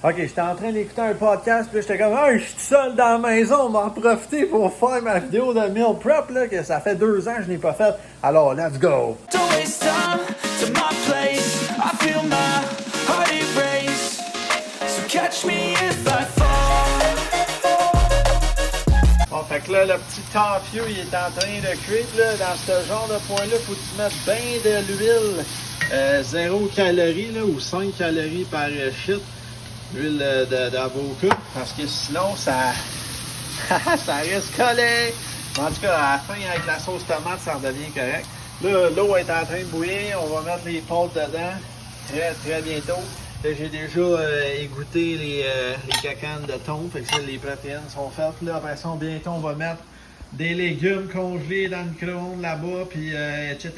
OK, j'étais en train d'écouter un podcast, puis là, j'étais comme, hey, je suis tout seul dans la maison, on va en profiter pour faire ma vidéo de meal prep, là, que ça fait 2 ans que je n'ai pas fait. Alors, let's go! Don't waste time to my place. I feel my heart erase. So catch me if I fall. Bon, fait que là, le petit tofu, il est en train de cuire, là, dans ce genre de point-là, faut que tu mettes bien de l'huile. 0 calories, là, ou 5 calories par shit. L'huile d'avocat, parce que sinon, ça reste collé. En tout cas, à la fin, avec la sauce tomate, ça redevient correct. Là, l'eau est en train de bouillir. On va mettre les pâtes dedans très bientôt. Là, j'ai déjà égouté les cacanes de thon. Fait que ça, les protéines sont faites. Là, après ça, bientôt, on va mettre des légumes congelés dans le micro-ondes là-bas, puis etc.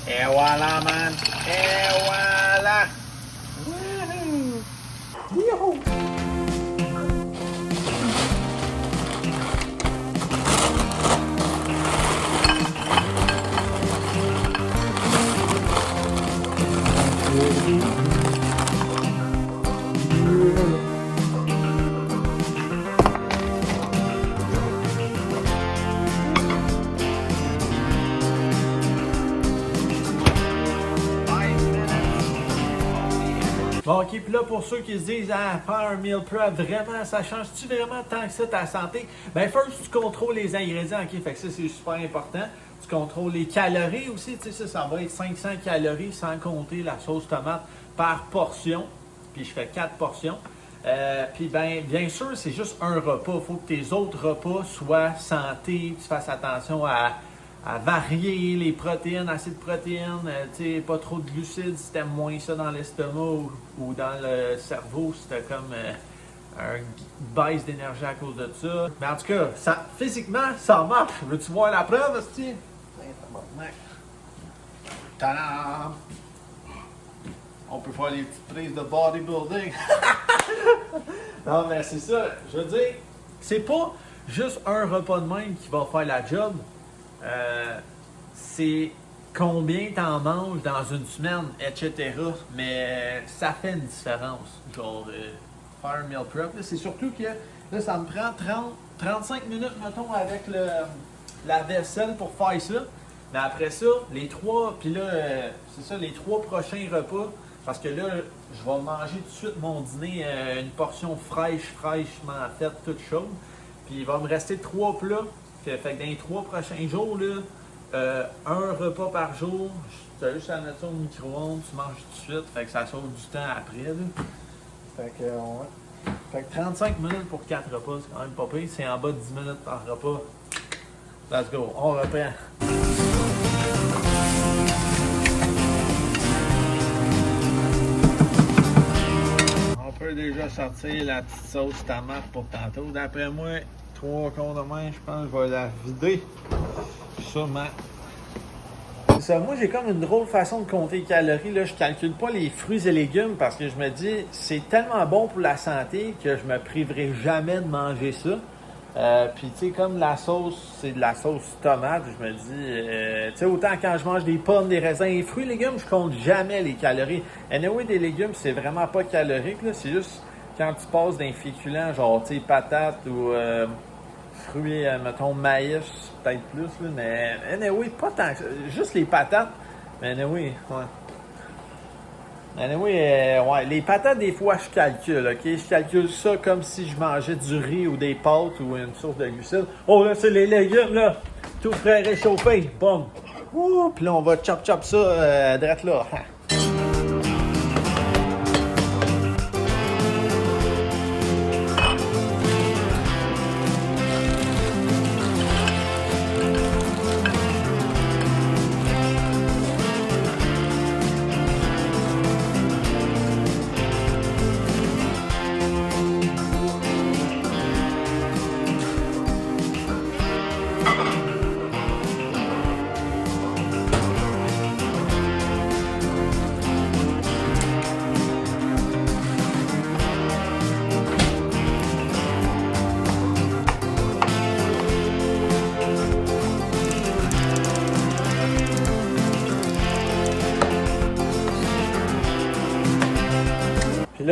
Et voilà, man! Et voilà! Wouhou! Youhou! Bon, ok, puis là, pour ceux qui se disent, ah, faire un meal prep, vraiment, ça change-tu vraiment tant que ça ta santé? Ben, first, tu contrôles les ingrédients, ok, fait que ça, c'est super important. Tu contrôles les calories aussi, tu sais, ça va être 500 calories sans compter la sauce tomate par portion. Puis je fais 4 portions. Puis ben, bien sûr, c'est juste un repas. Il faut que tes autres repas soient santé, que tu fasses attention à varier les protéines, acides protéines, pas trop de glucides si t'aimes moins ça dans l'estomac ou dans le cerveau si t'as comme une baisse d'énergie à cause de ça. Mais en tout cas, ça, physiquement, ça marche. Veux-tu voir la preuve, hostie? Tadam! On peut faire les petites prises de bodybuilding. Non, mais c'est ça. Je veux dire, c'est pas juste un repas de même qui va faire la job. C'est combien t'en manges dans une semaine, etc. Mais ça fait une différence. Genre, faire un meal prep. C'est surtout que là, ça me prend 35 minutes, mettons, avec la vaisselle pour faire ça. Mais après ça, les 3, puis là, c'est ça, les 3 prochains repas, parce que là, je vais manger tout de suite mon dîner, une portion fraîchement faite, toute chaude. Puis il va me rester 3 plats. Fait que dans les 3 prochains jours, là, un repas par jour, tu as juste à mettre ça au micro-ondes, tu manges tout de suite, fait que ça sauve du temps après. Là. Fait que 35 minutes pour 4 repas, c'est quand même pas pire. C'est en bas de 10 minutes par repas. Let's go, on reprend. On peut déjà sortir la petite sauce tomate pour tantôt. D'après moi, 3 quarts de main, je pense que je vais la vider. Sûrement. C'est ça. Moi, j'ai comme une drôle façon de compter les calories. Là, je calcule pas les fruits et légumes parce que je me dis, c'est tellement bon pour la santé que je me priverai jamais de manger ça. Puis, tu sais, comme la sauce, c'est de la sauce tomate, je me dis, tu sais, autant quand je mange des pommes, des raisins, les fruits et légumes, je compte jamais les calories. Anyway, des légumes, c'est vraiment pas calorique, là. C'est juste quand tu passes d'un féculent, genre, tu sais, patates ou fruits, mettons, maïs, peut-être plus, là. Mais, anyway, pas tant que ça. Juste les patates. Mais, anyway, ouais. Anyway, ouais, les patates, des fois, je calcule, OK? Je calcule ça comme si je mangeais du riz ou des pâtes ou une source de glucides. Oh, là, c'est les légumes, là! Tout frais réchauffé, boum! Ouh! Puis là, on va chop ça, direct là.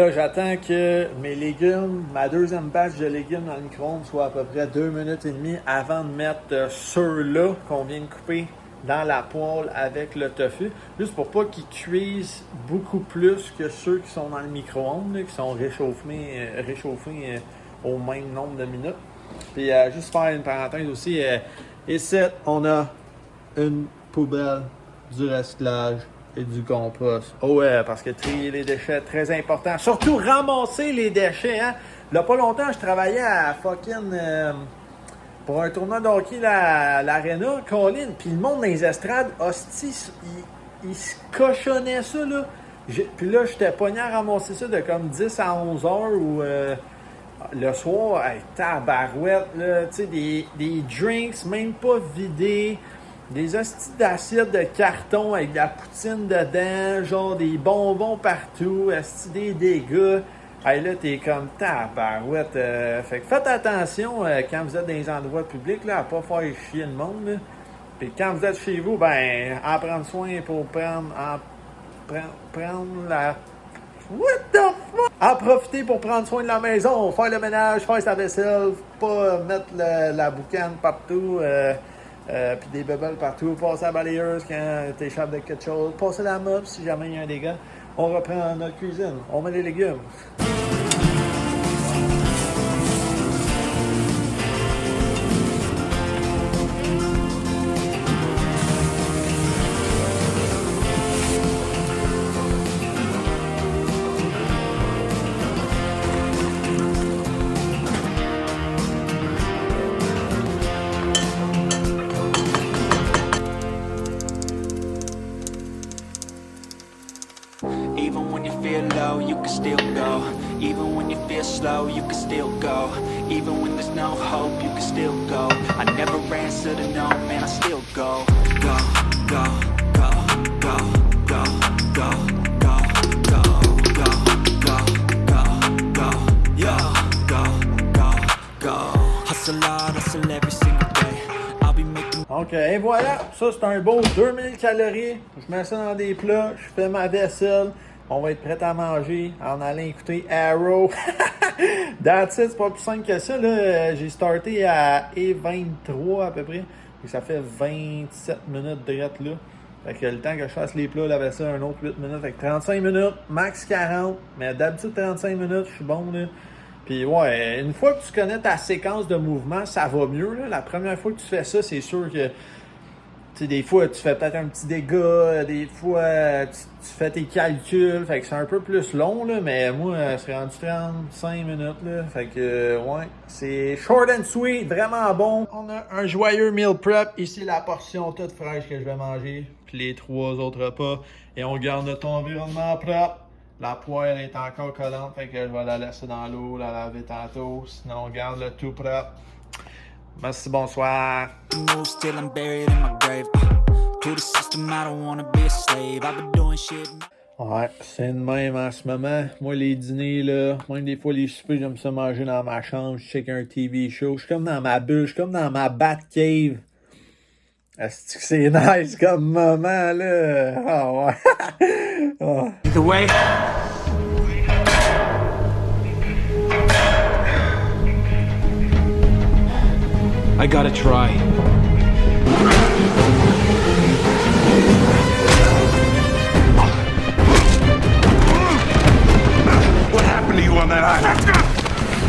là, j'attends que mes légumes, ma deuxième batch de légumes dans le micro-ondes soit à peu près 2 minutes et demie avant de mettre ceux-là qu'on vient de couper dans la poêle avec le tofu. Juste pour pas qu'ils cuisent beaucoup plus que ceux qui sont dans le micro-ondes, là, qui sont réchauffés au même nombre de minutes. Puis juste faire une parenthèse aussi, ici, on a une poubelle, du recyclage et du compost. Oh ouais, parce que trier les déchets, très important. Surtout ramasser les déchets, hein. Là, pas longtemps, je travaillais à fucking... pour un tournoi de hockey à l'Arena, Colin, puis le monde dans les estrades, hostie, il se cochonnait ça, là. Puis là, j'étais pogné à ramasser ça de comme 10 à 11 heures ou... le soir, hey, tabarouette, là, tu sais, des drinks même pas vidés, des hosties d'assiette de carton avec de la poutine dedans, genre des bonbons partout, hosties des dégâts. Hey, là, t'es comme tabarouette. Fait que faites attention quand vous êtes dans les endroits publics, là, à pas faire chier le monde, là. Puis quand vous êtes chez vous, ben, en prendre soin pour prendre la... What the fuck? En profiter pour prendre soin de la maison, faire le ménage, faire sa vaisselle, pas mettre la boucane partout, puis des bubbles partout, passer la balayeuse quand t'échappes de quelque chose, passer la mop si jamais il y a un dégât. On reprend notre cuisine, on met les légumes. Even when you feel low, you can still go. Even when you feel slow, you can still go. Even when there's no hope, you can still go. I never answer to no, man, I still go. Go, go, go, go, go, go, go, go, go, go, go, go, yo, go, go, go. Hustle hard, hustle every single day. I'll be making... OK, et voilà, ça c'est un beau 2000 calories. Je mets ça dans des plats, je fais ma vaisselle. On va être prêt à manger en allant écouter Arrow. That's it, c'est pas plus simple que ça. Là. J'ai starté à E23 à peu près. Et ça fait 27 minutes direct là. Fait que le temps que je fasse les plats, la vaisselle, un autre 8 minutes. Fait que 35 minutes, max 40. Mais d'habitude, 35 minutes, je suis bon là. Puis ouais, une fois que tu connais ta séquence de mouvement, ça va mieux. Là. La première fois que tu fais ça, c'est sûr que tu sais, des fois, tu fais peut-être un petit dégât, des fois, tu fais tes calculs, fait que c'est un peu plus long, là, mais moi, c'est rendu 35 minutes, là, fait que, ouais, c'est short and sweet, vraiment bon. On a un joyeux meal prep, ici, la portion toute fraîche que je vais manger, puis les 3 autres repas, et on garde notre environnement propre. La poêle est encore collante, fait que je vais la laisser dans l'eau, la laver tantôt, sinon on garde le tout propre. Merci, bonsoir. Moves till I'm buried in my grave. To the system, I don't wanna be a slave. I've been doing shit. Ouais, c'est de même en ce moment. Moi, les dîners, là, même des fois, les soupers, j'aime ça manger dans ma chambre. Je check un TV show. Je suis comme dans ma bulle. Je suis comme dans ma Batcave. Est-ce que c'est nice comme moment, là? Ah ouais. Oh. Either way. I gotta try. What happened to you on that island?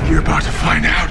You're about to find out.